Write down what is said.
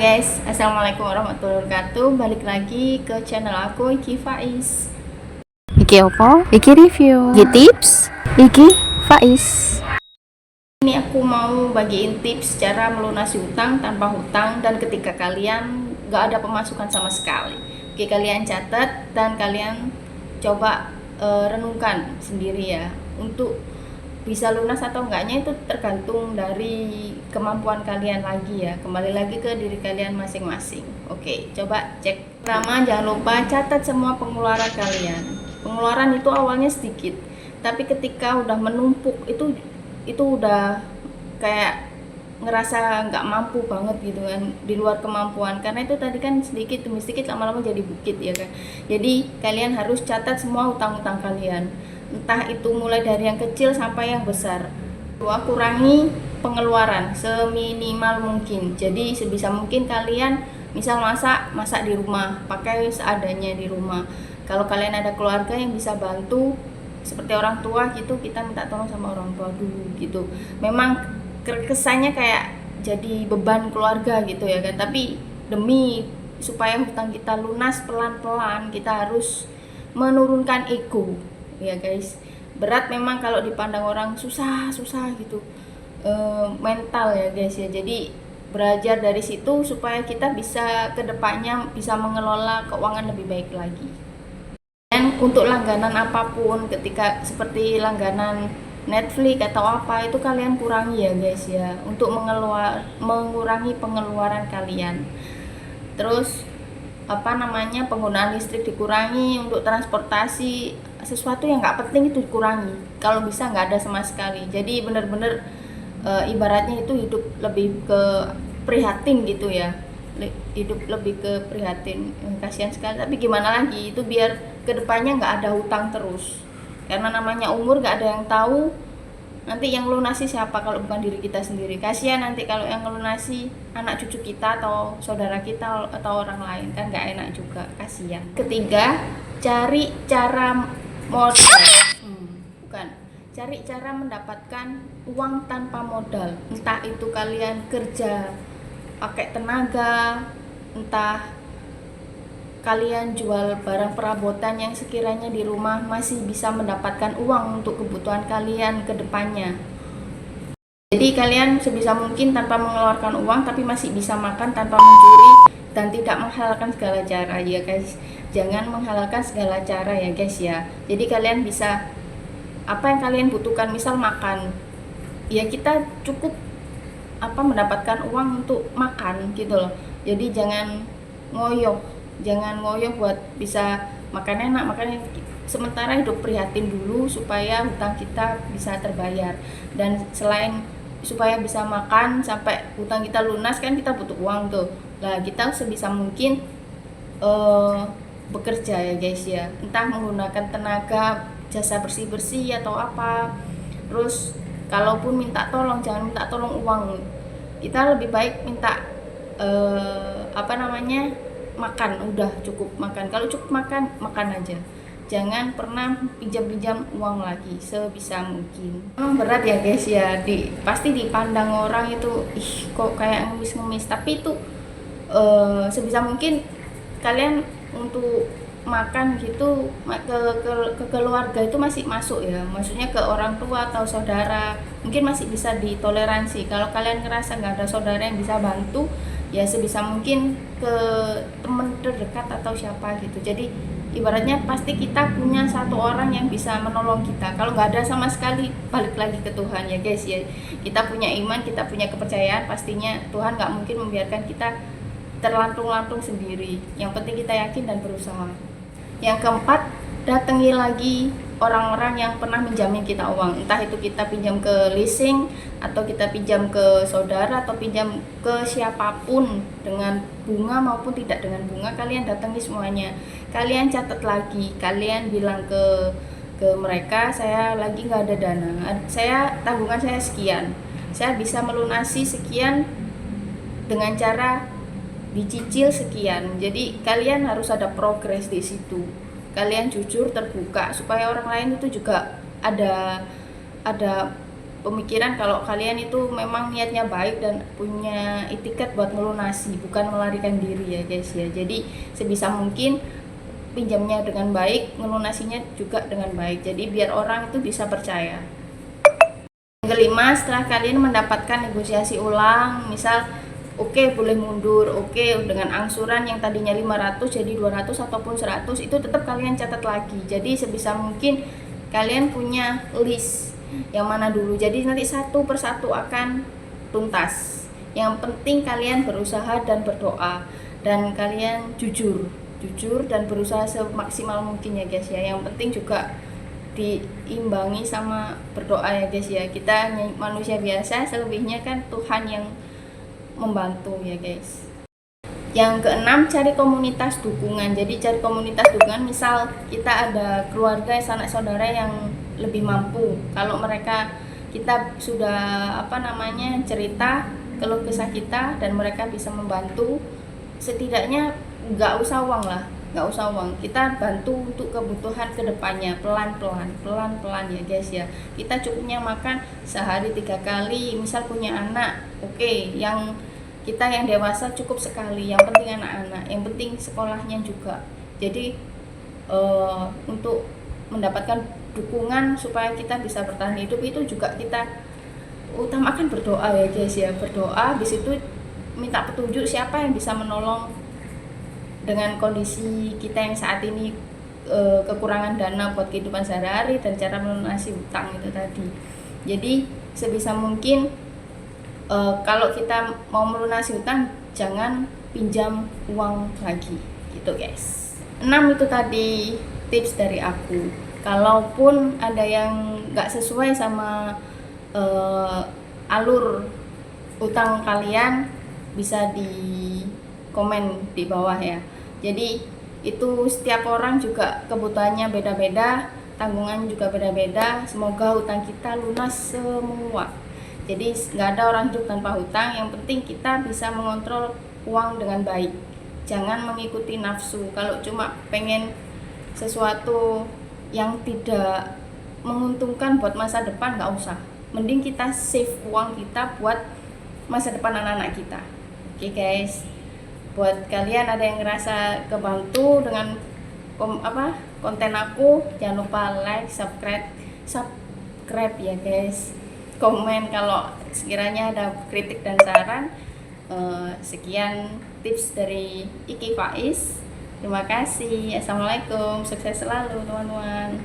Guys, assalamualaikum warahmatullahi wabarakatuh. Balik lagi ke channel aku, Iki Faiz. Iki apa? Iki review. Iki tips. Iki Faiz. Ini aku mau bagiin tips cara melunasi hutang tanpa hutang dan ketika kalian gak ada pemasukan sama sekali. Oke, kalian catat dan kalian coba renungkan sendiri ya. Untuk bisa lunas atau enggaknya itu tergantung dari kemampuan kalian lagi ya, kembali lagi ke diri kalian masing-masing. Oke, coba cek. Pertama, jangan lupa catat semua pengeluaran kalian. Pengeluaran itu awalnya sedikit, tapi ketika udah menumpuk itu udah kayak ngerasa nggak mampu banget gitu kan, di luar kemampuan, karena itu tadi kan sedikit demi sedikit lama-lama jadi bukit ya kan. Jadi kalian harus catat semua utang-utang kalian, entah itu mulai dari yang kecil sampai yang besar. Dua, kurangi pengeluaran seminimal mungkin. Jadi sebisa mungkin kalian misal masak di rumah, pakai seadanya di rumah. Kalau kalian ada keluarga yang bisa bantu seperti orang tua gitu, kita minta tolong sama orang tua dulu gitu. Memang kesannya kayak jadi beban keluarga gitu ya kan, tapi demi supaya hutang kita lunas pelan-pelan, kita harus menurunkan ego ya guys. Berat memang kalau dipandang orang susah gitu, mental ya guys ya. Jadi belajar dari situ supaya kita bisa kedepannya bisa mengelola keuangan lebih baik lagi. Dan untuk langganan apapun, ketika seperti langganan Netflix atau apa, itu kalian kurangi ya guys ya, untuk mengurangi pengeluaran kalian. Terus penggunaan listrik dikurangi, untuk transportasi sesuatu yang nggak penting itu dikurangi, kalau bisa nggak ada sama sekali. Jadi bener-bener ibaratnya itu hidup lebih ke prihatin gitu ya, hidup lebih ke prihatin. Kasihan sekali, tapi gimana lagi, itu biar kedepannya nggak ada hutang terus, karena namanya umur nggak ada yang tahu nanti yang lunasi siapa kalau bukan diri kita sendiri. Kasihan nanti kalau yang lunasi anak cucu kita atau saudara kita atau orang lain, kan nggak enak juga, kasihan. Ketiga, cari cara modal, cari cara mendapatkan uang tanpa modal. Entah itu kalian kerja pakai tenaga, entah kalian jual barang perabotan yang sekiranya di rumah masih bisa mendapatkan uang untuk kebutuhan kalian ke depannya. Jadi kalian sebisa mungkin tanpa mengeluarkan uang tapi masih bisa makan tanpa mencuri dan tidak menghalalkan segala cara ya guys. Jangan menghalalkan segala cara ya guys ya. Jadi kalian bisa apa yang kalian butuhkan, misal makan, ya kita cukup mendapatkan uang untuk makan gitu loh. Jadi jangan ngoyo buat bisa makan enak, sementara hidup prihatin dulu supaya hutang kita bisa terbayar. Dan selain supaya bisa makan sampai hutang kita lunas, kan kita butuh uang tuh. Nah, kita sebisa mungkin bekerja ya guys ya, entah menggunakan tenaga, jasa bersih atau apa. Terus kalaupun minta tolong, jangan minta tolong uang, kita lebih baik minta makan, udah cukup makan. Kalau cukup makan aja, jangan pernah pinjam uang lagi sebisa mungkin. Memang berat ya guys ya, pasti dipandang orang itu kok kayak ngemis, tapi itu sebisa mungkin kalian untuk makan gitu ke keluarga itu masih masuk ya, maksudnya ke orang tua atau saudara mungkin masih bisa ditoleransi. Kalau kalian ngerasa nggak ada saudara yang bisa bantu, ya sebisa mungkin ke teman terdekat atau siapa gitu. Jadi ibaratnya pasti kita punya satu orang yang bisa menolong kita. Kalau nggak ada sama sekali, balik lagi ke Tuhan ya guys ya. Kita punya iman, kita punya kepercayaan, pastinya Tuhan nggak mungkin membiarkan kita terlantung-lantung sendiri. Yang penting kita yakin dan berusaha. Yang keempat, datangi lagi orang-orang yang pernah menjamin kita uang. Entah itu kita pinjam ke leasing, atau kita pinjam ke saudara, atau pinjam ke siapapun dengan bunga maupun tidak dengan bunga, kalian datangi semuanya. Kalian catat lagi, kalian bilang ke mereka, saya lagi nggak ada dana, tabungan saya sekian, saya bisa melunasi sekian dengan cara dicicil sekian. Jadi kalian harus ada progres di situ. Kalian jujur, terbuka, supaya orang lain itu juga ada pemikiran kalau kalian itu memang niatnya baik dan punya itikat buat melunasi, bukan melarikan diri ya guys ya. Jadi sebisa mungkin pinjamnya dengan baik, melunasinya juga dengan baik. Jadi biar orang itu bisa percaya. Yang kelima, setelah kalian mendapatkan negosiasi ulang, misal oke, boleh mundur, oke, dengan angsuran yang tadinya 500 jadi 200 ataupun 100, itu tetap kalian catat lagi. Jadi sebisa mungkin kalian punya list yang mana dulu, jadi nanti satu persatu akan tuntas. Yang penting kalian berusaha dan berdoa, dan kalian jujur dan berusaha semaksimal mungkin ya guys ya. Yang penting juga diimbangi sama berdoa ya guys ya. Kita manusia biasa, selebihnya kan Tuhan yang membantu ya guys. Yang keenam, cari komunitas dukungan. Jadi cari komunitas dukungan, misal kita ada keluarga, sanak saudara yang lebih mampu. Kalau mereka, kita sudah cerita keluh kesah kita dan mereka bisa membantu, setidaknya nggak usah uang, kita bantu untuk kebutuhan kedepannya, pelan-pelan ya guys ya. Kita cukupnya makan sehari 3 kali, misal punya anak, oke, yang kita yang dewasa cukup sekali, yang penting anak-anak, yang penting sekolahnya juga. Jadi untuk mendapatkan dukungan supaya kita bisa bertahan hidup, itu juga kita utamakan berdoa ya guys ya. Berdoa, habis itu minta petunjuk siapa yang bisa menolong dengan kondisi kita yang saat ini, kekurangan dana buat kehidupan sehari-hari dan cara melunasi hutang itu tadi. Jadi sebisa mungkin kalau kita mau melunasi hutang, jangan pinjam uang lagi gitu guys. 6 itu tadi tips dari aku. Kalaupun ada yang nggak sesuai sama alur utang kalian, bisa di komen di bawah ya. Jadi itu setiap orang juga kebutuhannya beda-beda, tanggungan juga beda-beda. Semoga hutang kita lunas semua. Jadi nggak ada orang hidup tanpa hutang. Yang penting kita bisa mengontrol uang dengan baik. Jangan mengikuti nafsu. Kalau cuma pengen sesuatu yang tidak menguntungkan buat masa depan, nggak usah. Mending kita save uang kita buat masa depan anak-anak kita. Oke guys, buat kalian ada yang ngerasa kebantu dengan konten aku, jangan lupa like, subscribe ya guys. Komen kalau sekiranya ada kritik dan saran. Sekian tips dari Iki Faiz. Terima kasih. Assalamualaikum. Sukses selalu teman-teman.